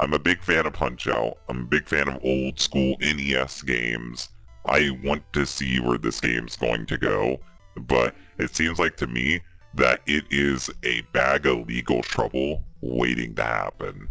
I'm a big fan of Punch-Out. I'm a big fan of old school NES games. I want to see where this game's going to go, but it seems like to me that it is a bag of legal trouble waiting to happen.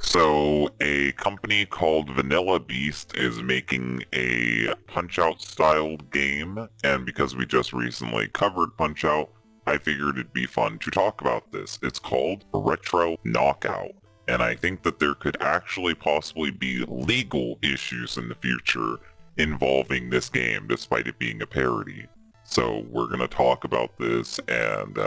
So, a company called Vanilla Beast is making a Punch-Out styled game, and because we just recently covered Punch-Out, I figured it'd be fun to talk about this. It's called Retro Knockout, and I think that there could actually possibly be legal issues in the future involving this game, despite it being a parody. So we're going to talk about this, and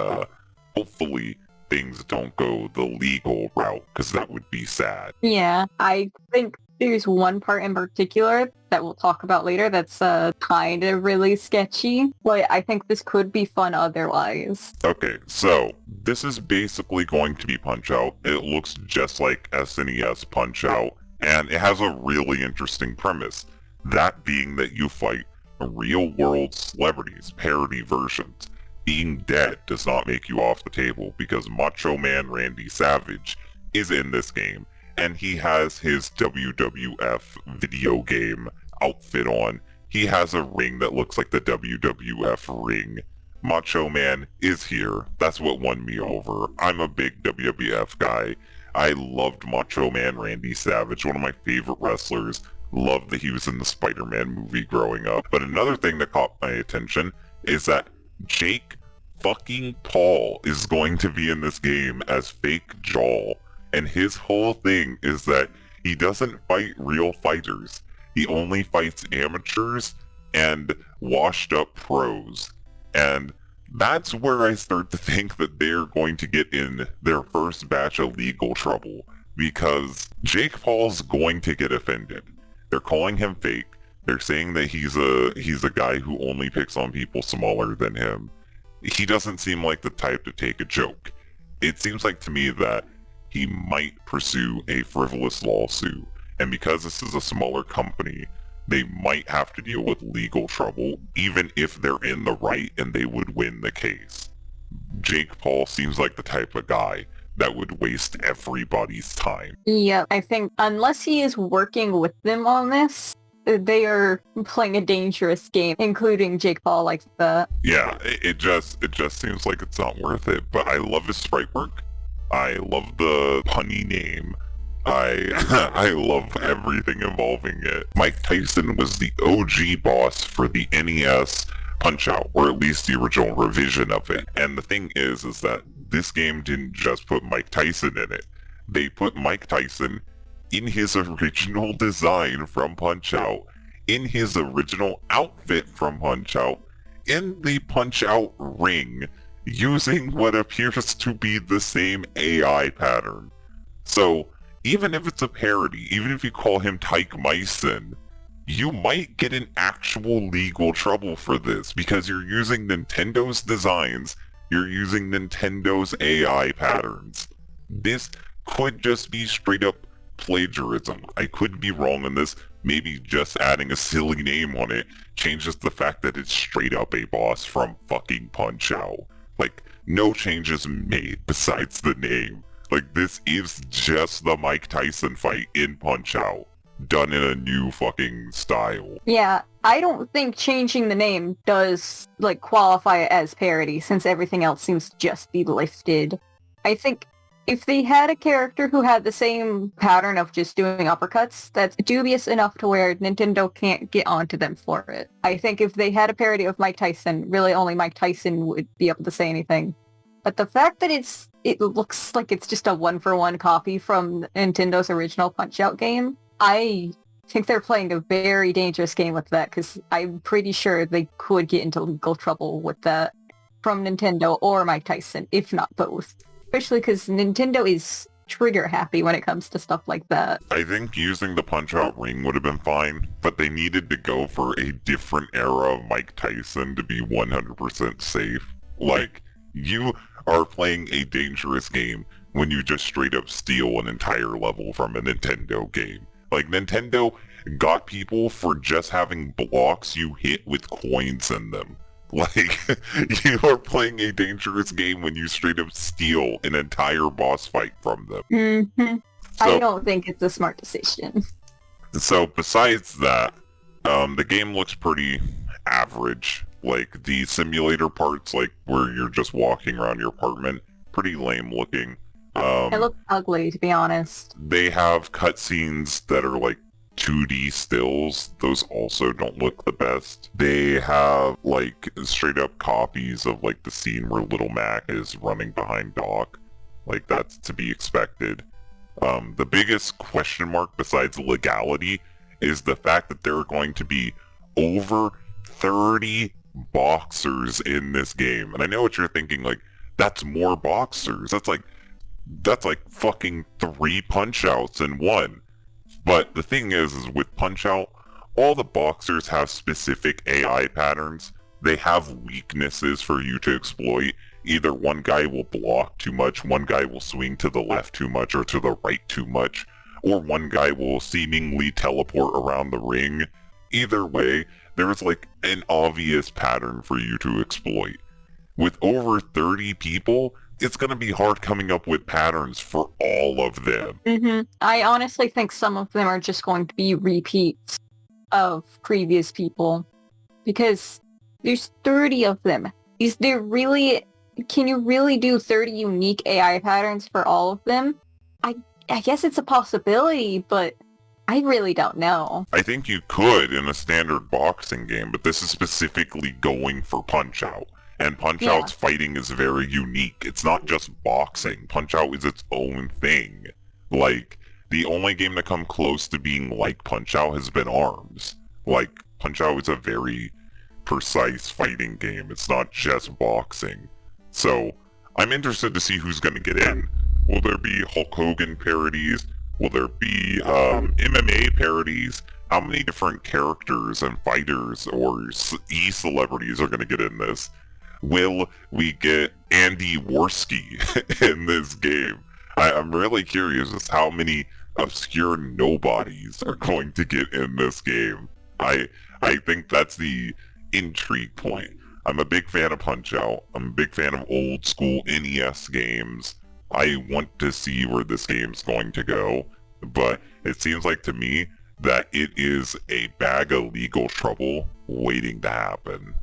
hopefully things don't go the legal route, because that would be sad. Yeah, I think there's one part in particular that we'll talk about later that's kind of really sketchy, but I think this could be fun otherwise. Okay, so this is basically going to be Punch-Out. It looks just like SNES Punch-Out, and it has a really interesting premise. That being that you fight real-world celebrities, parody versions. Being dead does not make you off the table because Macho Man Randy Savage is in this game, and he has his WWF video game outfit on. He has a ring that looks like the WWF ring. Macho Man is here. That's what won me over. I'm a big WWF guy. I loved Macho Man Randy Savage, one of my favorite wrestlers. Loved that he was in the Spider-Man movie growing up. But another thing that caught my attention is that Jake fucking Paul is going to be in this game as Fake Jaw. And his whole thing is that he doesn't fight real fighters. He only fights amateurs and washed up pros. And that's where I start to think that they're going to get in their first batch of legal trouble. Because Jake Paul's going to get offended. They're calling him fake. They're saying that he's a guy who only picks on people smaller than him. He doesn't seem like the type to take a joke. It seems like to me that he might pursue a frivolous lawsuit. And because this is a smaller company, they might have to deal with legal trouble, even if they're in the right and they would win the case. Jake Paul seems like the type of guy that would waste everybody's time. Yeah, I think unless he is working with them on this, they are playing a dangerous game, including Jake Paul like that. Yeah, it just seems like it's not worth it. But I love his sprite work. I love the punny name. I love everything involving it. Mike Tyson was the OG boss for the NES Punch-Out, or at least the original revision of it. And the thing is that this game didn't just put Mike Tyson in it. They put Mike Tyson in his original design from Punch-Out, in his original outfit from Punch-Out, in the Punch-Out ring, using what appears to be the same AI pattern. So, even if it's a parody, even if you call him Tyke Myson, you might get in actual legal trouble for this, because you're using Nintendo's designs, you're using Nintendo's AI patterns. This could just be straight up plagiarism. I could be wrong on this. Maybe just adding a silly name on it changes the fact that it's straight up a boss from fucking Punch-Out. Like, no changes made besides the name. Like, this is just the Mike Tyson fight in Punch-Out, done in a new fucking style. Yeah, I don't think changing the name does, qualify it as parody, since everything else seems to just be lifted. I think if they had a character who had the same pattern of just doing uppercuts, that's dubious enough to where Nintendo can't get onto them for it. I think if they had a parody of Mike Tyson, really only Mike Tyson would be able to say anything. But the fact that it looks like it's just a one-for-one copy from Nintendo's original Punch-Out game, I think they're playing a very dangerous game with that, because I'm pretty sure they could get into legal trouble with that from Nintendo or Mike Tyson, if not both. Especially because Nintendo is trigger happy when it comes to stuff like that. I think using the Punch-Out ring would have been fine, but they needed to go for a different era of Mike Tyson to be 100% safe. Like, you are playing a dangerous game when you just straight up steal an entire level from a Nintendo game. Like, Nintendo got people for just having blocks you hit with coins in them. Like, you are playing a dangerous game when you straight up steal an entire boss fight from them. Mm-hmm. I So, don't think it's a smart decision. so besides that, the game looks pretty average. Like, the simulator parts, like, where you're just walking around your apartment, pretty lame looking. It looks ugly, to be honest. They have cutscenes that are like 2D stills. Those also don't look the best. They have like straight up copies of like the scene where Little Mac is running behind Doc. Like that's to be expected. The biggest question mark besides legality is the fact that there are going to be over 30 boxers in this game. And I know what you're thinking, like, that's more boxers. That's like fucking 3 Punch-Outs in one. But the thing is with Punch-Out, all the boxers have specific AI patterns. They have weaknesses for you to exploit. Either one guy will block too much, one guy will swing to the left too much or to the right too much, or one guy will seemingly teleport around the ring. Either way, there's like an obvious pattern for you to exploit. With over 30 people, it's going to be hard coming up with patterns for all of them. Mm-hmm. I honestly think some of them are just going to be repeats of previous people. Because there's 30 of them. Can you really do 30 unique AI patterns for all of them? I guess it's a possibility, but I really don't know. I think you could in a standard boxing game, but this is specifically going for Punch-Out. And Punch-Out's fighting is very unique. It's not just boxing. Punch-Out is its own thing. Like, the only game that come close to being like Punch-Out has been ARMS. Like, Punch-Out is a very precise fighting game. It's not just boxing. So, I'm interested to see who's going to get in. Will there be Hulk Hogan parodies? Will there be MMA parodies? How many different characters and fighters or e-celebrities are going to get in this? Will we get Andy Worski in this game? I'm really curious as how many obscure nobodies are going to get in this game. I think that's the intrigue point. I'm a big fan of Punch-Out. I'm a big fan of old school NES games. I want to see where this game's going to go, but it seems like to me that it is a bag of legal trouble waiting to happen.